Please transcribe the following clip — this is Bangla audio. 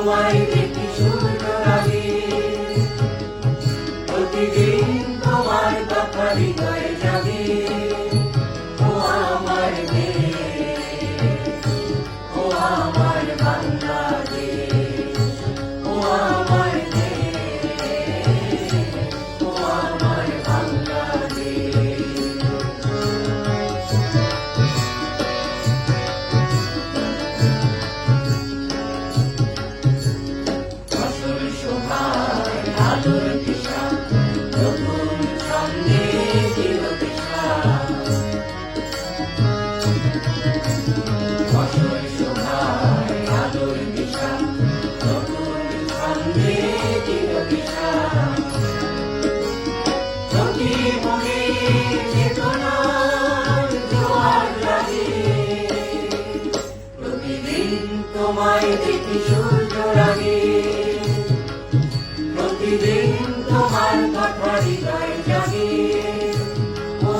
তোমায় দেখি সূর্য রাগে, প্রতিদিন তোমার কথা হৃদয়ে জাগে। ও আমার দেশ, ও আমার বাংলাদেশ, ও আমার দেশ, ও আমার বাংলাদেশ। ফসল শোভায় আলোর দিশা, নতুন ছন্দে দিল দিশা। ফসল শোভায় আলোর দিশা, নতুন ছন্দে দিল দিশা। প্রতি মনে চেতনার জোয়ার লাগে, প্রতিদিন তোমায় দেখি সূর্য রাগে, প্রতিদিন তোমার কথা হৃদয়ে জাগে। ও